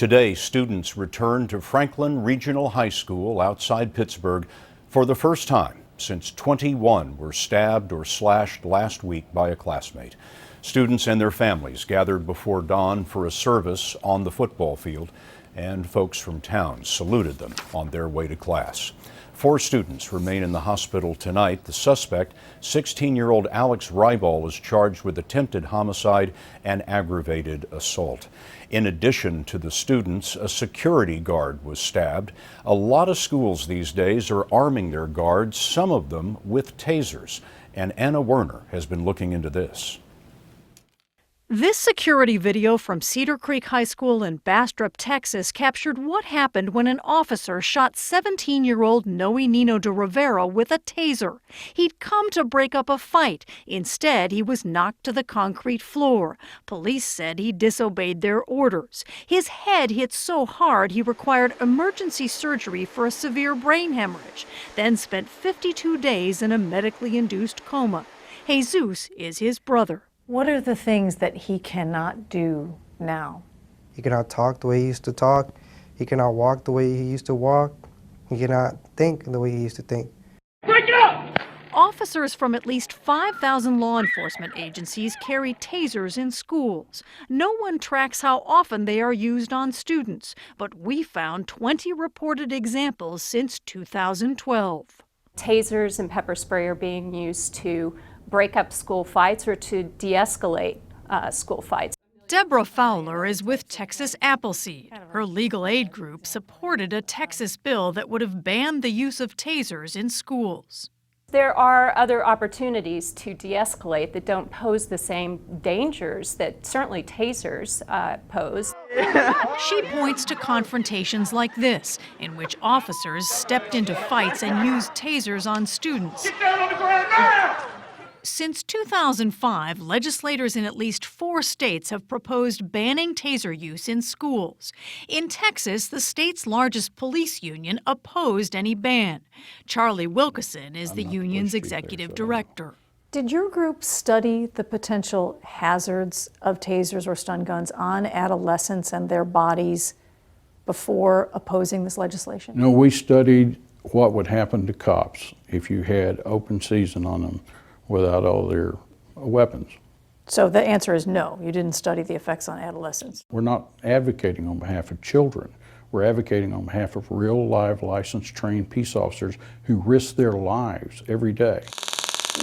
Today, students returned to Franklin Regional High School outside Pittsburgh for the first time since 21 were stabbed or slashed last week by a classmate. Students and their families gathered before dawn for a service on the football field, and folks from town saluted them on their way to class. 4 students remain in the hospital tonight. The suspect, 16-year-old Alex Ryball, is charged with attempted homicide and aggravated assault. In addition to the students, a security guard was stabbed. A lot of schools these days are arming their guards, some of them with tasers. And Anna Werner has been looking into this. This security video from Cedar Creek High School in Bastrop, Texas, captured what happened when an officer shot 17-year-old Noe Nino de Rivera with a taser. He'd come to break up a fight. Instead, he was knocked to the concrete floor. Police said he disobeyed their orders. His head hit so hard he required emergency surgery for a severe brain hemorrhage, then spent 52 days in a medically induced coma. Jesus is his brother. What are the things that he cannot do now? He cannot talk the way he used to talk. He cannot walk the way he used to walk. He cannot think the way he used to think. Break it up! Officers from at least 5,000 law enforcement agencies carry tasers in schools. No one tracks how often they are used on students, but we found 20 reported examples since 2012. Tasers and pepper spray are being used to break up school fights or to de-escalate school fights. Deborah Fowler is with Texas Appleseed. Her legal aid group supported a Texas bill that would have banned the use of tasers in schools. There are other opportunities to de-escalate that don't pose the same dangers that certainly tasers pose. She points to confrontations like this, in which officers stepped into fights and used tasers on students. Get down on the ground now! Since 2005, legislators in at least 4 states have proposed banning taser use in schools. In Texas, the state's largest police union opposed any ban. Charlie Wilkeson is the union's executive director. Did your group study the potential hazards of tasers or stun guns on adolescents and their bodies before opposing this legislation? No, we studied what would happen to cops if you had open season on them without all their weapons. So the answer is no, you didn't study the effects on adolescents. We're not advocating on behalf of children. We're advocating on behalf of real, live, licensed, trained peace officers who risk their lives every day.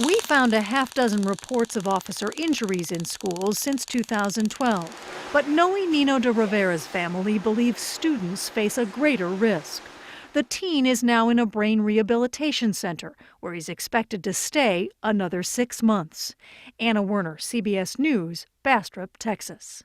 We found a half-dozen reports of officer injuries in schools since 2012. But Noe Nino de Rivera's family believes students face a greater risk. The teen is now in a brain rehabilitation center where he's expected to stay another 6 months. Anna Werner, CBS News, Bastrop, Texas.